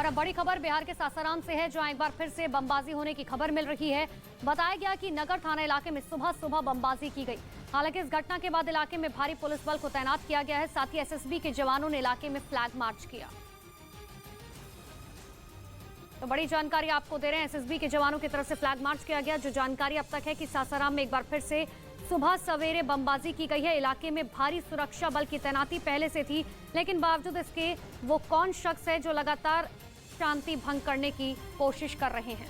और अब बड़ी खबर बिहार के सासाराम से है, जहां एक बार फिर से बमबाजी होने की खबर मिल रही है। बताया गया कि नगर थाना इलाके में सुबह सुबह बमबाजी की गई। हालांकि इस घटना के बाद इलाके में भारी पुलिस बल को तैनात किया गया है। साथ ही एसएसबी के जवानों ने इलाके में फ्लैग मार्च किया। तो बड़ी जानकारी आपको दे रहे हैं, एसएसबी के जवानों की तरफ से फ्लैग मार्च किया गया। जो जानकारी अब तक है कि सासाराम में एक बार फिर से सुबह सवेरे बमबाजी की गई है। इलाके में भारी सुरक्षा बल की तैनाती पहले से थी, लेकिन बावजूद इसके वो कौन शख्स है जो लगातार शांति भंग करने की कोशिश कर रहे हैं।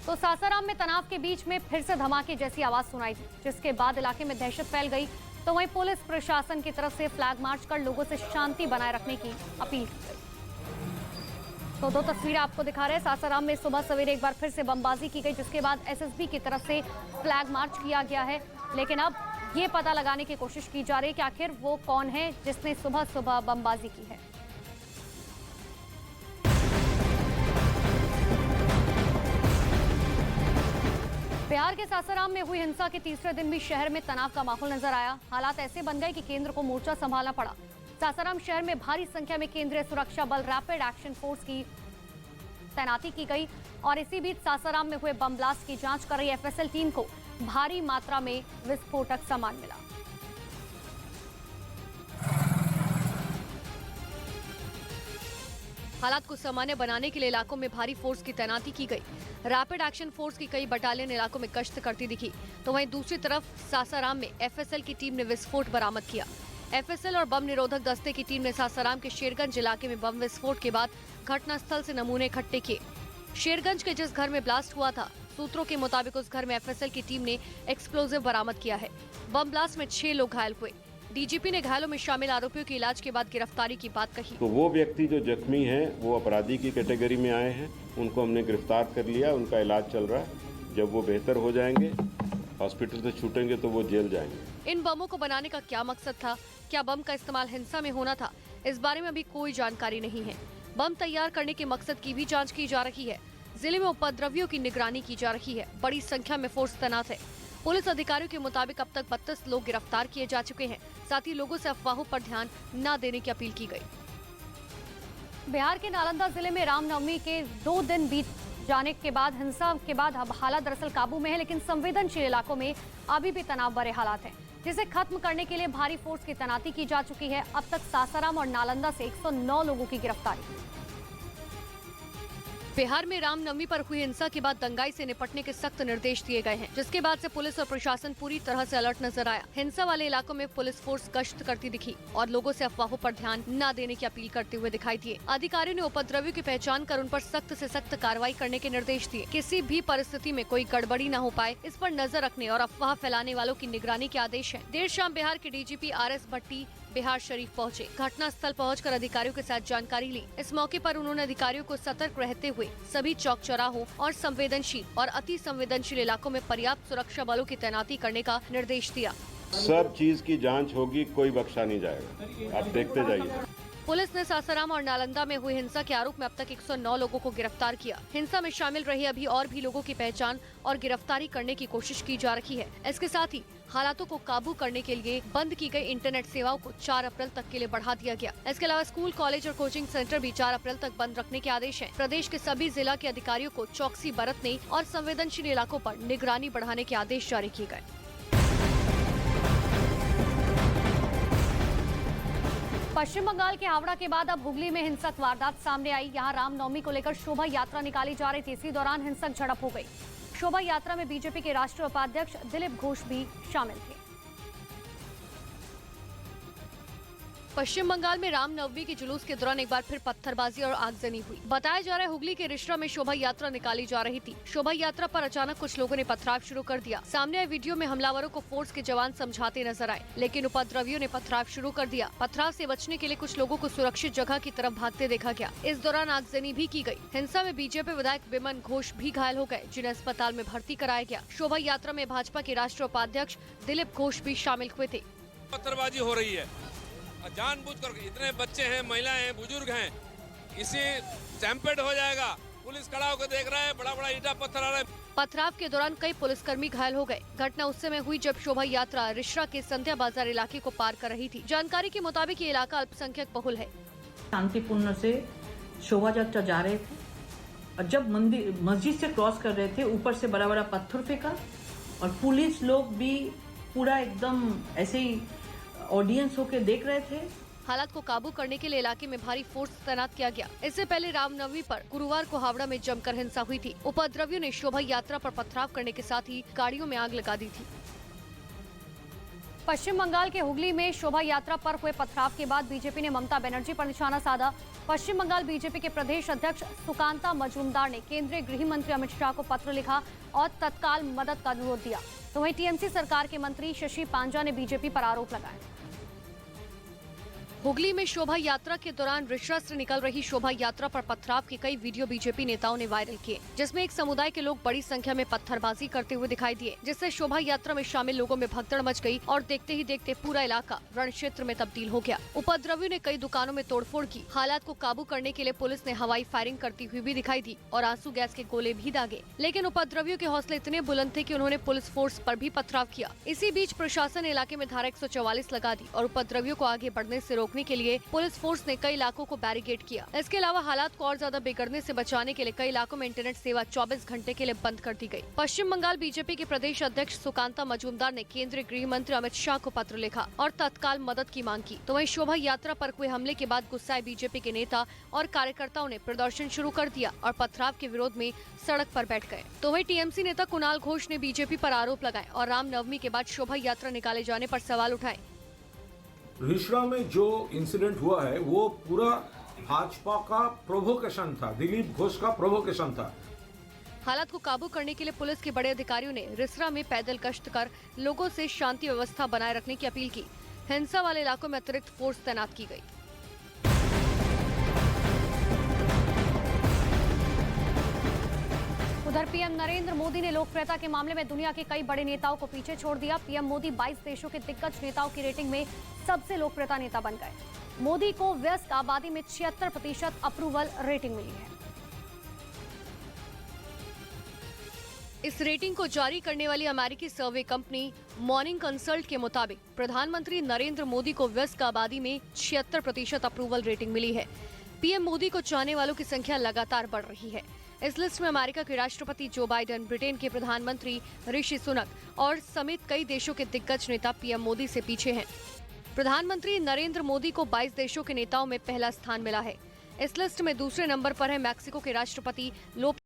तो सासाराम में तनाव के बीच में फिर से धमाके जैसी आवाज सुनाई दी, जिसके बाद इलाके में दहशत फैल गई। तो वहीं पुलिस प्रशासन की तरफ से फ्लैग मार्च कर लोगों से शांति बनाए रखने की अपील की गई। तो दो तस्वीरें आपको दिखा रहे हैं। सासाराम में सुबह सवेरे एक बार फिर से बमबाजी की गई, जिसके बाद एसएसबी की तरफ से फ्लैग मार्च किया गया है। लेकिन अब ये पता लगाने की कोशिश की जा रही है कि आखिर वो कौन है जिसने सुबह सुबह बमबाजी की है। बिहार के सासाराम में हुई हिंसा के तीसरे दिन भी शहर में तनाव का माहौल नजर आया। हालात ऐसे बन गए कि केंद्र को मोर्चा संभालना पड़ा। सासाराम शहर में भारी संख्या में केंद्रीय सुरक्षा बल रैपिड एक्शन फोर्स की तैनाती की गई और इसी बीच सासाराम में हुए बम ब्लास्ट की जांच कर रही एफएसएल टीम को भारी मात्रा में विस्फोटक सामान मिला। हालात को सामान्य बनाने के लिए इलाकों में भारी फोर्स की तैनाती की गई। रैपिड एक्शन फोर्स की कई बटालियन इलाकों में गश्त करती दिखी। तो वहीं दूसरी तरफ सासाराम में एफएसएल की टीम ने विस्फोट बरामद किया। एफएसएल और बम निरोधक दस्ते की टीम ने सासाराम के शेरगंज इलाके में बम विस्फोट के बाद घटनास्थल से नमूने इकट्ठे किए। शेरगंज के जिस घर में ब्लास्ट हुआ था, सूत्रों के मुताबिक उस घर में एफएसएल की टीम ने एक्सप्लोजिव बरामद किया है। बम ब्लास्ट में 6 लोग घायल हुए। डीजीपी ने घायलों में शामिल आरोपियों की इलाज के बाद गिरफ्तारी की बात कही। तो वो व्यक्ति जो जख्मी हैं वो अपराधी की कैटेगरी में आए हैं, उनको हमने गिरफ्तार कर लिया, उनका इलाज चल रहा है। जब वो बेहतर हो जाएंगे, हॉस्पिटल से छूटेंगे तो वो जेल जाएंगे। इन बमों को बनाने का क्या मकसद था? क्या बम का इस्तेमाल हिंसा में होना था? इस बारे में अभी कोई जानकारी नहीं है। बम तैयार करने के मकसद की भी जाँच की जा रही है। जिले में उपद्रवियों की निगरानी की जा रही है। बड़ी संख्या में फोर्स तैनात है। पुलिस अधिकारियों के मुताबिक अब तक 32 लोग गिरफ्तार किए जा चुके हैं। साथ ही लोगों से अफवाहों पर ध्यान न देने की अपील की गई। बिहार के नालंदा जिले में रामनवमी के 2 दिन बीत जाने के बाद हिंसा के बाद अब हालात दरअसल काबू में है, लेकिन संवेदनशील इलाकों में अभी भी तनाव भरे हालात हैं, जिसे खत्म करने के लिए भारी फोर्स की तैनाती की जा चुकी है। अब तक सासाराम और नालंदा से 109 लोगों की गिरफ्तारी। बिहार में रामनवमी पर हुई हिंसा के बाद दंगाई से निपटने के सख्त निर्देश दिए गए हैं, जिसके बाद से पुलिस और प्रशासन पूरी तरह से अलर्ट नजर आया। हिंसा वाले इलाकों में पुलिस फोर्स गश्त करती दिखी और लोगों से अफवाहों पर ध्यान न देने की अपील करते हुए दिखाई दिए। अधिकारियों ने उपद्रवियों की पहचान कर उन पर सख्त से सख्त कार्रवाई करने के निर्देश दिए। किसी भी परिस्थिति में कोई गड़बड़ी न हो पाए, इस पर नजर रखने और अफवाह फैलाने वालों की निगरानी के आदेश है। देर शाम बिहार के डीजीपी RS भट्टी बिहार शरीफ पहुंचे। घटनास्थल पहुंचकर अधिकारियों के साथ जानकारी ली। इस मौके पर उन्होंने अधिकारियों को सतर्क रहते हुए सभी चौक चौराहों और संवेदनशील और अति संवेदनशील इलाकों में पर्याप्त सुरक्षा बलों की तैनाती करने का निर्देश दिया। सब चीज की जांच होगी, कोई बख्शा नहीं जाएगा, आप देखते जाइए। पुलिस ने सासाराम और नालंदा में हुई हिंसा के आरोप में अब तक 109 लोगों को गिरफ्तार किया। हिंसा में शामिल रहे अभी और भी लोगों की पहचान और गिरफ्तारी करने की कोशिश की जा रही है। इसके साथ ही हालातों को काबू करने के लिए बंद की गई इंटरनेट सेवाओं को 4 अप्रैल तक के लिए बढ़ा दिया गया। इसके अलावा स्कूल, कॉलेज और कोचिंग सेंटर भी 4 अप्रैल तक बंद रखने के आदेश हैं। प्रदेश के सभी जिला के अधिकारियों को चौकसी बरतने और संवेदनशील इलाकों पर निगरानी बढ़ाने के आदेश जारी किए गए। पश्चिम बंगाल के हावड़ा के बाद अब हुगली में हिंसक वारदात सामने आई। यहां रामनवमी को लेकर शोभा यात्रा निकाली जा रही थी। इसी दौरान हिंसक झड़प हो गई। शोभा यात्रा में बीजेपी के राष्ट्रीय उपाध्यक्ष दिलीप घोष भी शामिल थे। पश्चिम बंगाल में रामनवमी के जुलूस के दौरान एक बार फिर पत्थरबाजी और आगजनी हुई। बताया जा रहा है हुगली के रिश्रा में शोभा यात्रा निकाली जा रही थी। शोभा यात्रा पर अचानक कुछ लोगों ने पथराव शुरू कर दिया। सामने आए वीडियो में हमलावरों को फोर्स के जवान समझाते नजर आए, लेकिन उपद्रवियों ने पथराव शुरू कर दिया। पथराव से बचने के लिए कुछ लोगों को सुरक्षित जगह की तरफ भागते देखा गया। इस दौरान आगजनी भी की गई। हिंसा में बीजेपी विधायक विमन घोष भी घायल हो गए, जिन्हें अस्पताल में भर्ती कराया गया। शोभा यात्रा में भाजपा के राष्ट्रीय उपाध्यक्ष दिलीप घोष भी शामिल हुए थे। पत्थरबाजी हो रही है, जानबूझकर। इतने बच्चे हैं, महिलाएं हैं, बुजुर्ग हैं, इसी स्टैम्पेड हो जाएगा। पुलिस पुलिस खड़ा होकर देख रहा है, बड़ा बड़ा ईटा पत्थर आ रहा है। पथराव के दौरान कई पुलिसकर्मी घायल हो गए। घटना उस समय हुई जब शोभा यात्रा रिश्रा के संध्या बाजार इलाके को पार कर रही थी। जानकारी के मुताबिक ये इलाका अल्पसंख्यक बहुल है। शांतिपूर्ण से शोभा यात्रा जा रहे थे और जब मस्जिद से क्रॉस कर रहे थे, ऊपर से बड़ा बड़ा पत्थर फेंका और पुलिस लोग भी पूरा एकदम ऐसे ही ऑडियंस होके देख रहे थे। हालात को काबू करने के लिए इलाके में भारी फोर्स तैनात किया गया। इससे पहले रामनवमी पर गुरुवार को हावड़ा में जमकर हिंसा हुई थी। उपद्रवियों ने शोभा यात्रा पर पथराव करने के साथ ही गाड़ियों में आग लगा दी थी। पश्चिम बंगाल के हुगली में शोभा यात्रा पर हुए पथराव के बाद बीजेपी ने ममता बनर्जी पर निशाना साधा। पश्चिम बंगाल बीजेपी के प्रदेश अध्यक्ष सुकांता मजूमदार ने केंद्रीय गृह मंत्री अमित शाह को पत्र लिखा और तत्काल मदद का अनुरोध दिया। तो वहीं टीएमसी सरकार के मंत्री शशि पांजा ने बीजेपी पर आरोप लगाया। हुगली में शोभा यात्रा के दौरान रिश्रा से निकल रही शोभा यात्रा पर पथराव के कई वीडियो बीजेपी नेताओं ने वायरल किए, जिसमें एक समुदाय के लोग बड़ी संख्या में पत्थरबाजी करते हुए दिखाई दिए, जिससे शोभा यात्रा में शामिल लोगों में भगदड़ मच गई और देखते ही देखते पूरा इलाका रण क्षेत्र में तब्दील हो गया। उपद्रवियों ने कई दुकानों में तोड़फोड़ की। हालात को काबू करने के लिए पुलिस ने हवाई फायरिंग करती हुई भी दिखाई दी और आंसू गैस के गोले भी दागे, लेकिन उपद्रवियों के हौसले इतने बुलंद थे कि उन्होंने पुलिस फोर्स पर भी पथराव किया। इसी बीच प्रशासन इलाके में धारा 144 लगा दी और उपद्रवियों को आगे बढ़ने से रोकने के लिए पुलिस फोर्स ने कई इलाकों को बैरिकेड किया। इसके अलावा हालात को और ज्यादा बिगड़ने से बचाने के लिए कई इलाकों में इंटरनेट सेवा 24 घंटे के लिए बंद कर दी गई। पश्चिम बंगाल बीजेपी के प्रदेश अध्यक्ष सुकांता मजूमदार ने केंद्रीय गृह मंत्री अमित शाह को पत्र लिखा और तत्काल मदद की मांग की। तो वहीं शोभा यात्रा पर हुए हमले के बाद गुस्साए बीजेपी के नेता और कार्यकर्ताओं ने प्रदर्शन शुरू कर दिया और पथराव के विरोध में सड़क पर बैठ गए। तो वहीं टीएमसी नेता कुणाल घोष ने बीजेपी पर आरोप लगाए और रामनवमी के बाद शोभा यात्रा निकाले जाने पर सवाल उठाए। रिश्रा में जो इंसिडेंट हुआ है वो पूरा भाजपा का प्रोवोकेशन था, दिलीप घोष का प्रोवोकेशन था। हालात को काबू करने के लिए पुलिस के बड़े अधिकारियों ने रिसरा में पैदल गश्त कर लोगों से शांति व्यवस्था बनाए रखने की अपील की। हिंसा वाले इलाकों में अतिरिक्त फोर्स तैनात की गई। उधर पीएम नरेंद्र मोदी ने लोकप्रियता के मामले में दुनिया के कई बड़े नेताओं को पीछे छोड़ दिया। पीएम मोदी 22 देशों के दिग्गज नेताओं की रेटिंग में सबसे लोकप्रियता नेता बन गए। मोदी को व्यस्त आबादी में 76% अप्रूवल रेटिंग मिली है। इस रेटिंग को जारी करने वाली अमेरिकी सर्वे कंपनी मॉर्निंग कंसल्ट के मुताबिक प्रधानमंत्री नरेंद्र मोदी को व्यस्त आबादी में 76% अप्रूवल रेटिंग मिली है। पीएम मोदी को चाहने वालों की संख्या लगातार बढ़ रही है। इस लिस्ट में अमेरिका के राष्ट्रपति जो बाइडेन, ब्रिटेन के प्रधानमंत्री ऋषि सुनक और समेत कई देशों के दिग्गज नेता पीएम मोदी से पीछे हैं। प्रधानमंत्री नरेंद्र मोदी को 22 देशों के नेताओं में पहला स्थान मिला है। इस लिस्ट में दूसरे नंबर पर है मैक्सिको के राष्ट्रपति लोपेज